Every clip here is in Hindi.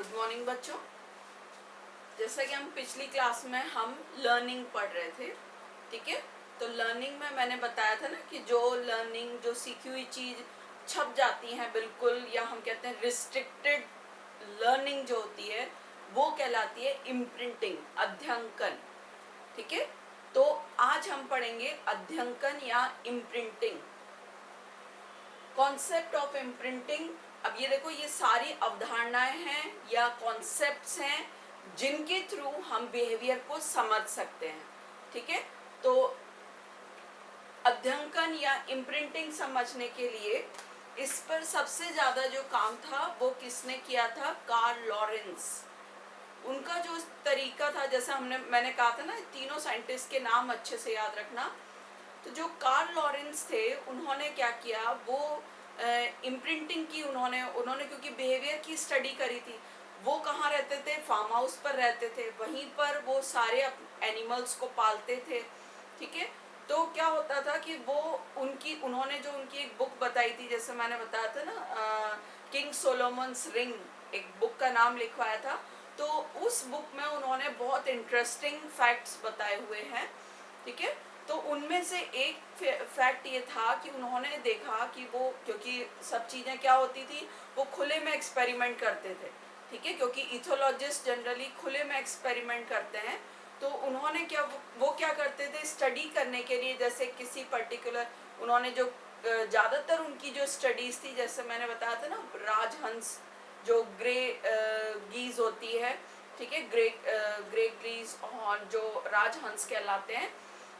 गुड मॉर्निंग बच्चों। जैसा कि हम पिछली क्लास में हम लर्निंग पढ़ रहे थे, ठीक है। तो लर्निंग में मैंने बताया था ना कि जो लर्निंग, जो सीखी हुई चीज़ छप जाती है बिल्कुल, या हम कहते हैं रिस्ट्रिक्टेड लर्निंग जो होती है वो कहलाती है इम्प्रिंटिंग, अध्यंकन, ठीक है। तो आज हम पढ़ेंगे अध्यंकन या इम्प्रिंटिंग, कॉन्सेप्ट ऑफ इम्प्रिंटिंग। अब ये देखो, ये सारी अवधारणाएं हैं या कॉन्सेप्ट्स हैं जिनके थ्रू हम बिहेवियर को समझ सकते हैं, ठीक है। तो अध्यंकन या इम्प्रिंटिंग समझने के लिए इस पर सबसे ज्यादा जो काम था वो किसने किया था? Carl Lawrence. उनका जो तरीका था, जैसा मैंने कहा था ना, तीनों साइंटिस्ट के नाम अच्छे से याद रखना। तो जो कार्ल लॉरेंस थे, उन्होंने क्या किया, वो इम्प्रिंटिंग की। उन्होंने क्योंकि बिहेवियर की स्टडी करी थी। वो कहाँ रहते थे? फार्म हाउस पर रहते थे। वहीं पर वो सारे एनिमल्स को पालते थे, ठीक है। तो क्या होता था कि उन्होंने जो उनकी एक बुक बताई थी, जैसे मैंने बताया था ना, किंग सोलोमन्स रिंग, एक बुक का नाम लिखवाया था। तो उस बुक में उन्होंने बहुत इंटरेस्टिंग फैक्ट्स बताए हुए हैं, ठीक है। तो उनमें से एक फैक्ट ये था कि उन्होंने देखा कि वो, क्योंकि सब चीज़ें क्या होती थी, वो खुले में एक्सपेरिमेंट करते थे, ठीक है, क्योंकि इथोलॉजिस्ट जनरली खुले में एक्सपेरिमेंट करते हैं। तो उन्होंने वो क्या करते थे स्टडी करने के लिए, जैसे किसी पर्टिकुलर, उन्होंने जो ज़्यादातर उनकी जो स्टडीज़ थी, जैसे मैंने बताया था ना, राजहंस, जो ग्रे गीज होती है, ठीक है, ग्रे गीज और जो राजहंस कहलाते हैं,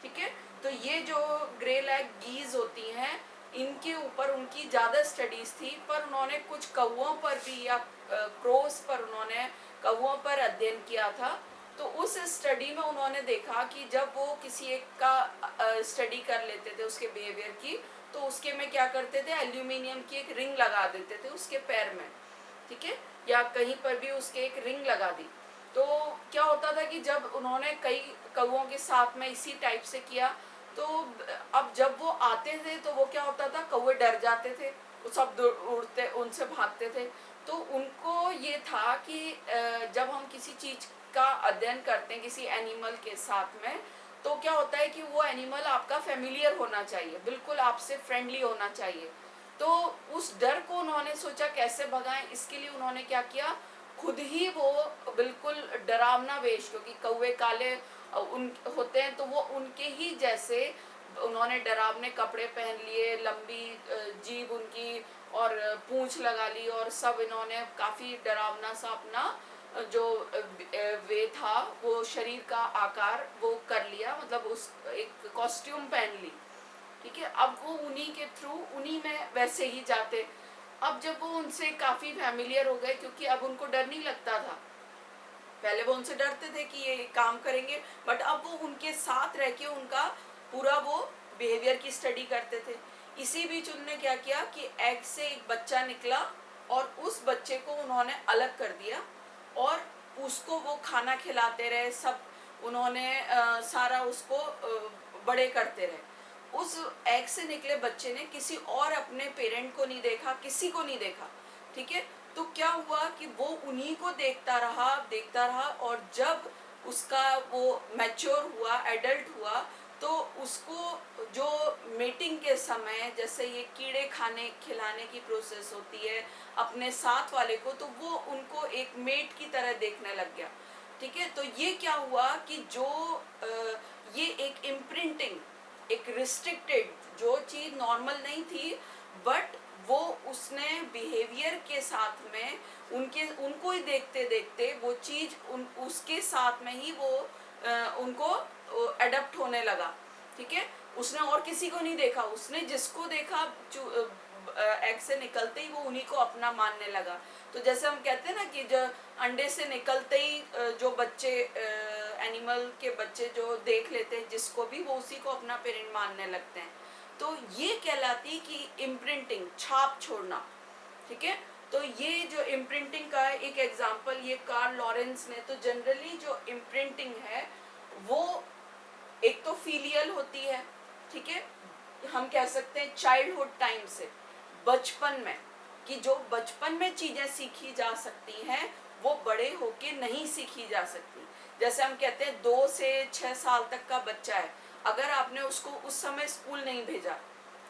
ठीक है। तो ये जो ग्रे लैग गीज होती हैं, इनके ऊपर उनकी ज़्यादा स्टडीज़ थी। पर उन्होंने कुछ कौवों पर भी, या क्रोस पर, उन्होंने कौवों पर अध्ययन किया था। तो उस स्टडी में उन्होंने देखा कि जब वो किसी एक का स्टडी कर लेते थे उसके बिहेवियर की, तो उसके में क्या करते थे, एल्यूमिनियम की एक रिंग लगा देते थे उसके पैर में, ठीक है, या कहीं पर भी उसके एक रिंग लगा दी। तो क्या होता था कि जब उन्होंने कई कौवों के साथ में इसी टाइप से किया, तो अब जब वो आते थे तो वो क्या होता था, कौवे डर जाते थे, वो सब उड़ते, उनसे भागते थे। तो उनको ये था कि जब हम किसी चीज़ का अध्ययन करते हैं किसी एनिमल के साथ में, तो क्या होता है कि वो एनिमल आपका फेमिलियर होना चाहिए, बिल्कुल आपसे फ्रेंडली होना चाहिए। तो उस डर को उन्होंने सोचा कैसे भगाएं। इसके लिए उन्होंने क्या किया, खुद ही वो बिल्कुल डरावना वेश, क्योंकि कौवे काले उन होते हैं, तो वो उनके ही जैसे उन्होंने डरावने कपड़े पहन लिए, लंबी जीभ उनकी, और पूंछ लगा ली, और सब इन्होंने काफ़ी डरावना सा अपना जो वे था, वो शरीर का आकार वो कर लिया, मतलब उस एक कॉस्ट्यूम पहन ली, ठीक है। अब वो उन्हीं के थ्रू, उन्हीं में वैसे ही जाते। अब जब वो उनसे काफ़ी फैमिलियर हो गए, क्योंकि अब उनको डर नहीं लगता था। पहले वो उनसे डरते थे कि ये काम करेंगे, बट अब वो उनके साथ रह के उनका पूरा वो बिहेवियर की स्टडी करते थे। इसी बीच उन्होंने क्या किया कि एग से एक बच्चा निकला, और उस बच्चे को उन्होंने अलग कर दिया, और उसको वो खाना खिलाते रहे, सब उन्होंने सारा उसको बड़े करते रहे। उस एग से निकले बच्चे ने किसी और अपने पेरेंट को नहीं देखा, किसी को नहीं देखा, ठीक है। तो क्या हुआ कि वो उन्हीं को देखता रहा, और जब उसका वो मैच्योर हुआ, एडल्ट हुआ, तो उसको जो मेटिंग के समय, जैसे ये कीड़े खाने खिलाने की प्रोसेस होती है अपने साथ वाले को, तो वो उनको एक मेट की तरह देखने लग गया, ठीक है। तो ये क्या हुआ कि जो ये एक इम्प्रिंटिंग, एक रिस्ट्रिक्टेड, जो चीज़ नॉर्मल नहीं थी, बट वो उसने बिहेवियर के साथ में उनको ही देखते देखते वो चीज़ उसके साथ में ही वो उनको अडेप्ट होने लगा, ठीक है। उसने और किसी को नहीं देखा, उसने जिसको देखा एग से निकलते ही वो उन्हीं को अपना मानने लगा। तो जैसे हम कहते हैं ना कि जो अंडे से निकलते ही जो बच्चे, एनिमल के बच्चे जो देख लेते हैं जिसको भी, वो उसी को अपना पेरेंट मानने लगते हैं। तो ये कहलाती कि इम्प्रिंटिंग, छाप छोड़ना, ठीक है। तो ये जो इम्प्रिंटिंग का एक एग्जांपल ये कार्ल लॉरेंस ने, तो जनरली जो इम्प्रिंटिंग है वो एक तो फीलियल होती है, ठीक है, हम कह सकते हैं चाइल्डहुड टाइम से, बचपन में, कि जो बचपन में चीज़ें सीखी जा सकती हैं वो बड़े होके नहीं सीखी जा सकती। जैसे हम कहते हैं 2 से 6 साल तक का बच्चा है, अगर आपने उसको उस समय स्कूल नहीं भेजा,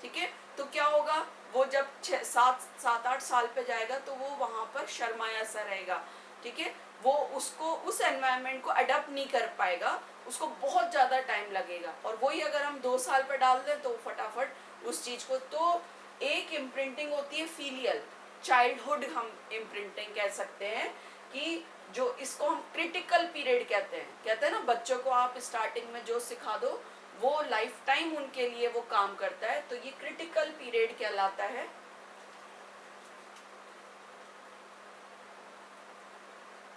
ठीक है, तो क्या होगा, वो जब 7-8 साल पे जाएगा तो वो वहाँ पर शर्माया सा रहेगा, ठीक है, वो उसको उस एनवायरनमेंट को अडॉप्ट नहीं कर पाएगा, उसको बहुत ज़्यादा टाइम लगेगा। और वही अगर हम 2 साल पे डाल दें तो फटाफट उस चीज़ को, तो एक इम्प्रिंटिंग होती है फीलियल, चाइल्डहुड हम इम्प्रिंटिंग कह सकते हैं, कि जो इसको हम क्रिटिकल पीरियड कहते हैं ना, बच्चों को आप स्टार्टिंग में जो सिखा दो वो लाइफ टाइम उनके लिए वो काम करता है, तो ये क्रिटिकल पीरियड कहलाता है।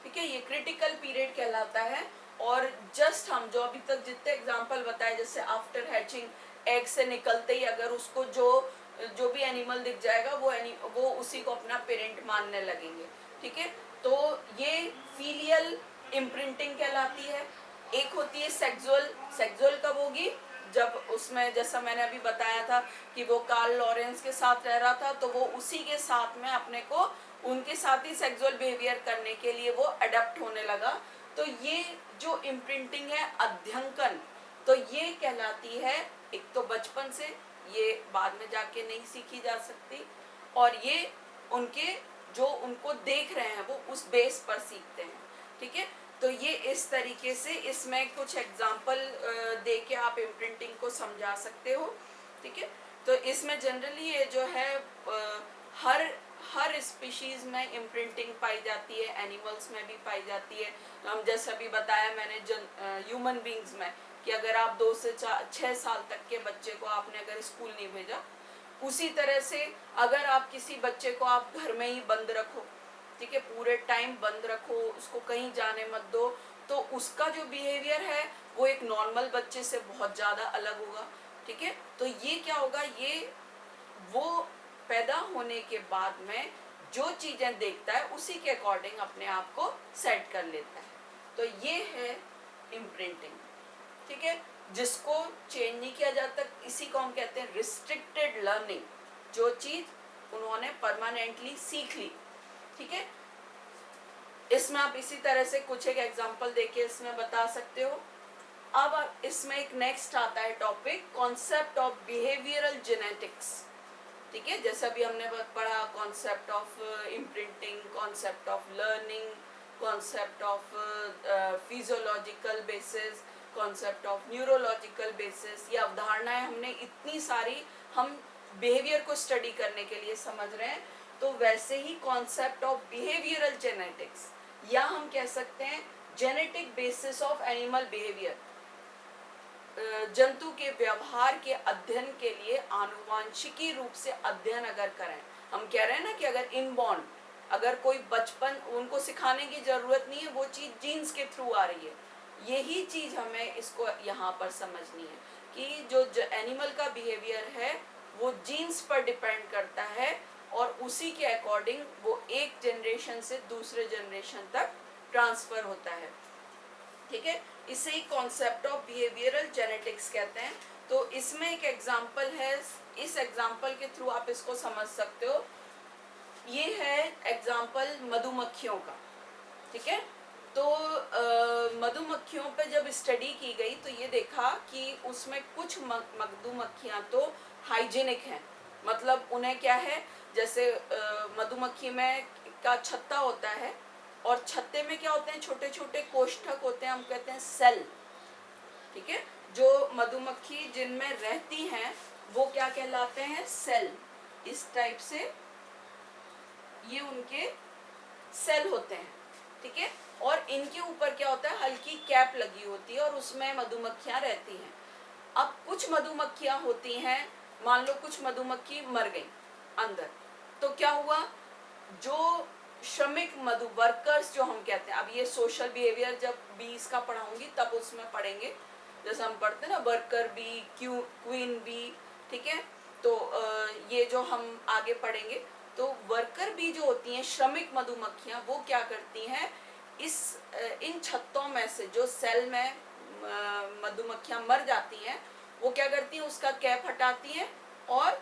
ठीक है, ये क्रिटिकल पीरियड कहलाता है। और जस्ट हम जो अभी तक जितने एग्जांपल बताए, जैसे आफ्टर हैचिंग एग से निकलते ही अगर उसको जो भी एनिमल दिख जाएगा वो उसी को अपना पेरेंट मानने लगेंगे, ठीक है, तो ये फीलियल इम्प्रिंटिंग कहलाती है। एक होती है सेक्सुअल कब होगी, जब उसमें जैसा मैंने अभी बताया था कि वो कार्ल लॉरेंस के साथ रह रहा था, तो वो उसी के साथ में अपने को उनके साथ ही सेक्सुअल बिहेवियर करने के लिए वो अडेप्ट होने लगा। तो ये जो इम्प्रिंटिंग है अध्यंकन, तो ये कहलाती है, एक तो बचपन से, ये बाद में जाके नहीं सीखी जा सकती, और ये उनके जो उनको देख रहे हैं वो उस बेस पर सीखते हैं, ठीक है। तो ये इस तरीके से इसमें कुछ एग्जाम्पल दे के आप इम्प्रिंटिंग को समझा सकते हो, ठीक है। तो इसमें जनरली ये जो है हर स्पीशीज में इम्प्रिंटिंग पाई जाती है, एनिमल्स में भी पाई जाती है। हम जैसे अभी बताया मैंने ह्यूमन बींग्स में, कि अगर आप 2 से 6 साल तक के बच्चे को आपने अगर स्कूल नहीं भेजा, उसी तरह से अगर आप किसी बच्चे को आप घर में ही बंद रखो, ठीक है, पूरे टाइम बंद रखो, उसको कहीं जाने मत दो, तो उसका जो बिहेवियर है वो एक नॉर्मल बच्चे से बहुत ज़्यादा अलग होगा, ठीक है। तो ये क्या होगा, ये वो पैदा होने के बाद में जो चीज़ें देखता है उसी के अकॉर्डिंग अपने आप को सेट कर लेता है। तो ये है इम्प्रिंटिंग, ठीक है, जिसको चेंज नहीं किया जाता। इसी को हम कहते हैं रिस्ट्रिक्टेड लर्निंग, जो चीज़ उन्होंने परमानेंटली सीख ली, ठीक है। इसमें आप इसी तरह से कुछ एक एग्जांपल देके इसमें बता सकते हो। अब इसमें एक नेक्स्ट आता है topic, concept of behavioural genetics, ठीक है। जैसे अभी हमने पढ़ा concept of imprinting, concept of learning, concept of physiological basis, concept of neurological basis, ये अवधारणाएं हमने इतनी सारी हम बिहेवियर को स्टडी करने के लिए समझ रहे हैं। तो वैसे ही कॉन्सेप्ट ऑफ बिहेवियरल जेनेटिक्स, या हम कह सकते हैं genetic basis of animal behaviour, जंतु के व्यवहार के अध्ययन के लिए आनुवांशिकी रूप से अध्ययन अगर करें, हम कह रहे हैं ना कि अगर इनबॉर्न, अगर कोई बचपन, उनको सिखाने की जरूरत नहीं है, वो चीज़ जीन्स के थ्रू आ रही है, यही चीज़ हमें इसको यहाँ पर समझनी है कि जो एनिमल का बिहेवियर है वो जीन्स पर डिपेंड करता है, और उसी के अकॉर्डिंग वो एक जनरेशन से दूसरे जनरेशन तक ट्रांसफर होता है, ठीक है। इसे ही कॉन्सेप्ट ऑफ बिहेवियरल जेनेटिक्स कहते हैं। तो इसमें एक एग्जांपल है, इस एग्जांपल के थ्रू आप इसको समझ सकते हो। ये है एग्जांपल मधुमक्खियों का, ठीक है। तो मधुमक्खियों पे जब स्टडी की गई तो ये देखा कि उसमें कुछ मधुमक्खियां तो हाइजीनिक हैं, मतलब उन्हें क्या है, जैसे मधुमक्खी में का छत्ता होता है, और छत्ते में क्या होते हैं, छोटे छोटे कोष्ठक होते हैं, हम कहते हैं सेल, ठीक है। जो मधुमक्खी जिनमें रहती हैं वो क्या कहलाते हैं, सेल। इस टाइप से ये उनके सेल होते हैं, ठीक है। और इनके ऊपर क्या होता है, हल्की कैप लगी होती है, और उसमें मधुमक्खियां रहती हैं। अब कुछ मधुमक्खियां होती हैं, मान लो कुछ मधुमक्खी मर गई अंदर, तो क्या हुआ, जो श्रमिक मधु वर्कर्स जो हम कहते हैं, अब ये सोशल बिहेवियर जब बीज का पढ़ाऊंगी तब उसमें पढ़ेंगे, जैसे हम पढ़ते हैं ना वर्कर बी, क्वीन बी, ठीक है। तो ये जो हम आगे पढ़ेंगे, तो वर्कर बी जो होती हैं, श्रमिक मधुमक्खियां, वो क्या करती हैं, इन छत्तों में से जो सेल में मधुमक्खियां मर जाती हैं, वो क्या करती हैं, उसका कैप हटाती हैं, और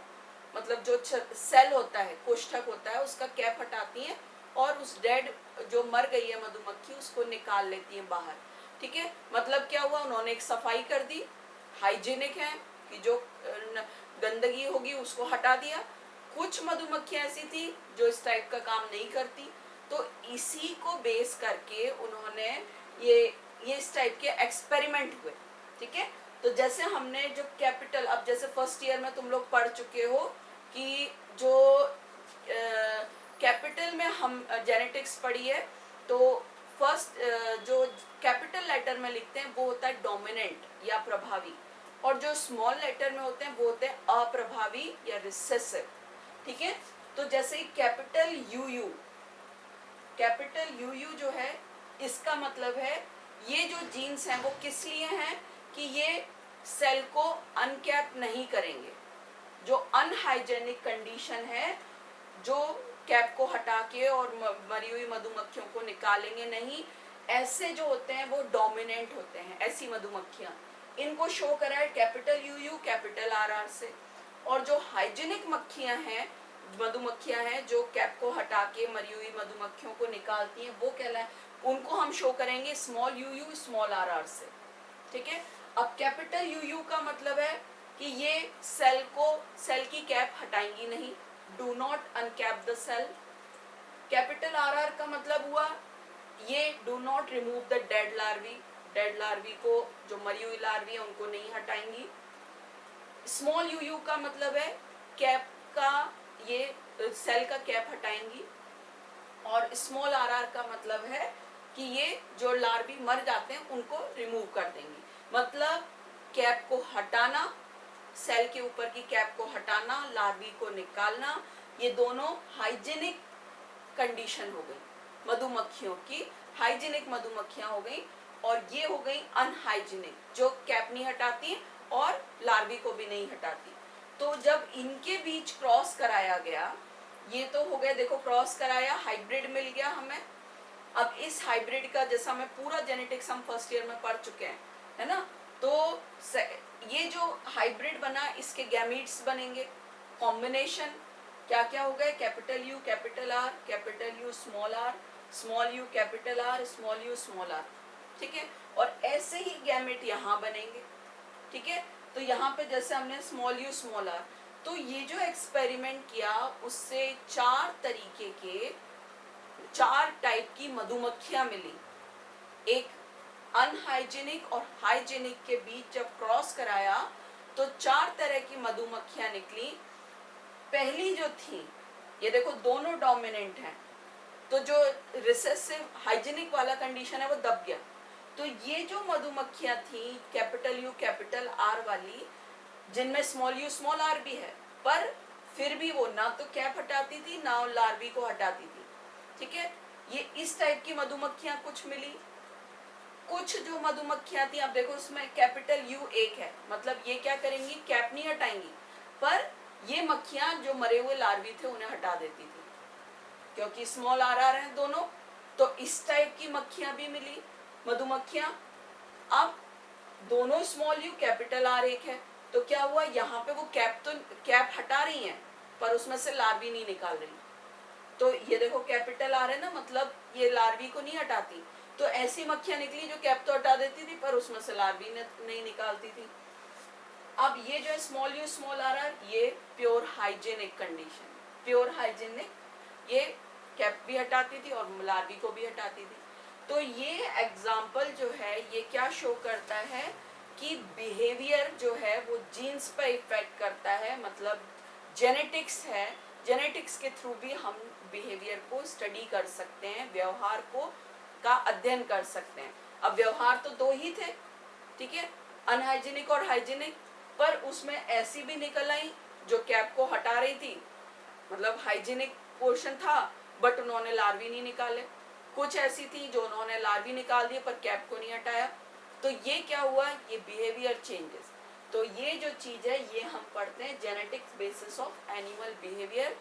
मतलब जो सेल होता है, कोष्ठक होता है, उसका कैप हटाती हैं, और उस डेड जो मर गई है मधुमक्खी उसको निकाल लेती है बाहर। ठीक है, मतलब क्या हुआ, उन्होंने एक सफाई कर दी, हाइजीनिक है कि जो गंदगी होगी उसको हटा दिया। कुछ मधुमक्खियां ऐसी थी जो इस टाइप का काम नहीं करती, तो इसी को बेस करके उन्होंने ये इस टाइप के एक्सपेरिमेंट हुए। ठीक है, तो जैसे हमने जो कैपिटल, अब जैसे फर्स्ट ईयर में तुम लोग पढ़ चुके हो कि जो कैपिटल में हम जेनेटिक्स पढ़ी है, तो फर्स्ट जो कैपिटल लेटर में लिखते हैं वो होता है डोमिनेंट या प्रभावी, और जो स्मॉल लेटर में होते हैं वो होते हैं अप्रभावी या रिसेसिव। ठीक है, तो जैसे कैपिटल यू जो है, इसका मतलब है ये जो जीन्स हैं वो किस लिए हैं कि ये सेल को अनकैप नहीं करेंगे। जो अनहाइजेनिक कंडीशन है, जो कैप को हटा के और मरी हुई मधुमक्खियों को निकालेंगे नहीं, ऐसे जो होते हैं वो डोमिनेंट होते हैं, ऐसी मधुमक्खियां। इनको शो करा है कैपिटल यू कैपिटल आर से। और जो हाइजीनिक मधुमक्खियां हैं जो कैप को हटा के मरी हुई मधुमक्खियों को निकालती हैं, वो कहलाए, उनको हम शो करेंगे स्मॉल यू स्मॉल आर से। ठीक है, अब कैपिटल यू का मतलब है कि ये सेल की कैप हटाएंगी नहीं, do not uncap the cell. Capital R का मतलब हुआ ये do not remove the dead larvae को, जो मरी हुई लार्वी है उनको नहीं हटाएंगी। स्मॉल यू का मतलब है कैप का, ये सेल का कैप हटाएंगी। और स्मॉल आर का मतलब है कि ये जो लार्वी मर जाते हैं उनको रिमूव कर देंगी। मतलब कैप को हटाना, सेल के ऊपर की कैप को हटाना, लार्वी को निकालना, ये दोनों हाइजीनिक कंडीशन हो गई मधुमक्खियों की, हाइजीनिक मधुमक्खियां हो गई। और ये हो गई अनहाइजीनिक, जो कैप नहीं हटाती और लार्वी को भी नहीं हटाती। तो जब इनके बीच क्रॉस कराया गया, ये तो हो गया, देखो क्रॉस कराया, हाइब्रिड मिल गया हमें। अब इस हाइब्रिड का, जैसा मैं पूरा जेनेटिक्स हम फर्स्ट ईयर में पढ़ चुके हैं, है ना, तो ये जो हाइब्रिड बना, इसके गैमीट्स बनेंगे, कॉम्बिनेशन क्या क्या हो गए, capital U small U capital R, small U small R. ठीक है, और ऐसे ही गैमेट यहाँ बनेंगे। ठीक है, तो यहाँ पे जैसे हमने स्मॉल यू स्मॉल आर, तो ये जो एक्सपेरिमेंट किया उससे 4 टाइप की मधुमक्खियां मिली। एक अनहाइजीनिक और हाइजीनिक के बीच जब क्रॉस कराया तो 4 तरह की मधुमक्खियां निकली। पहली जो थी, ये देखो दोनों डोमिनेंट हैं, तो जो रिसेसिव हाइजीनिक वाला कंडीशन है वो दब गया। तो ये जो मधुमक्खियां थी कैपिटल यू कैपिटल आर वाली, जिनमें स्मॉल यू स्मॉल आर भी है, पर फिर भी वो ना तो कैप हटाती थी ना लार्वी को हटाती थी। ठीक है, ये इस टाइप की मधुमक्खियां कुछ मिली। कुछ जो मधुमक्खियां थी, आप देखो उसमें कैपिटल यू एक है, मतलब ये क्या करेंगी, कैप नहीं हटाएंगी, पर ये मक्खियां जो मरे हुए लार्वी थे उन्हें हटा देती थी, क्योंकि स्मॉल आर हैं दोनों। तो इस टाइप की मक्खियां भी मिली, मधुमक्खियां। अब दोनों स्मॉल यू कैपिटल आर एक है, तो क्या हुआ, यहाँ पे वो कैप हटा रही हैं, पर उसमें से लार्वी नहीं निकाल रही। तो ये देखो कैपिटल आर है ना, मतलब ये लार्वी को नहीं हटाती। तो ऐसी मक्खियां निकली जो कैप तो हटा देती थी पर उसमें से लार्वी नहीं निकालती थी। अब ये जो है स्मॉल यू स्मॉल आर, ये pure hygienic condition, pure hygienic, ये कैप भी हटाती थी और लार्वी को भी हटाती थी। तो ये एग्जाम्पल जो है ये क्या शो करता है कि बिहेवियर जो है वो जीन्स पर इफेक्ट करता है, मतलब जेनेटिक्स है, जेनेटिक्स के थ्रू भी हम बिहेवियर को स्टडी कर सकते हैं, व्यवहार का अध्ययन कर सकते हैं। अब व्यवहार तो 2 ही थे, ठीक है, अनहाइजीनिक और हाइजीनिक, पर उसमें ऐसी भी निकल आई जो कैप को हटा रही थी, मतलब हाइजीनिक पोर्शन था बट उन्होंने लार्वी नहीं निकाले। कुछ ऐसी थी जो उन्होंने लार्वी निकाल दिए पर कैप को नहीं हटाया। तो ये क्या हुआ, ये बिहेवियर चेंजेस। तो ये जो चीज है ये हम पढ़ते हैं genetics basis of animal behaviour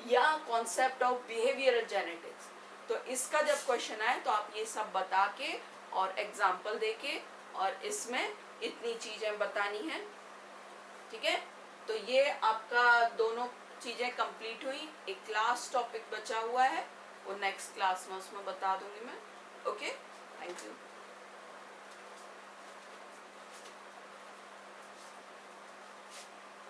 या कॉन्सेप्ट ऑफ बिहेवियरल जेनेटिक्स। तो इसका जब क्वेश्चन आए तो आप ये सब बता के और एग्जाम्पल दे के और इसमें इतनी चीजें बतानी है। ठीक है, तो ये आपका दोनों चीजें कंप्लीट हुई। एक क्लास टॉपिक बचा हुआ है वो नेक्स्ट क्लास में उसमें बता दूंगी मैं। Okay, thank you.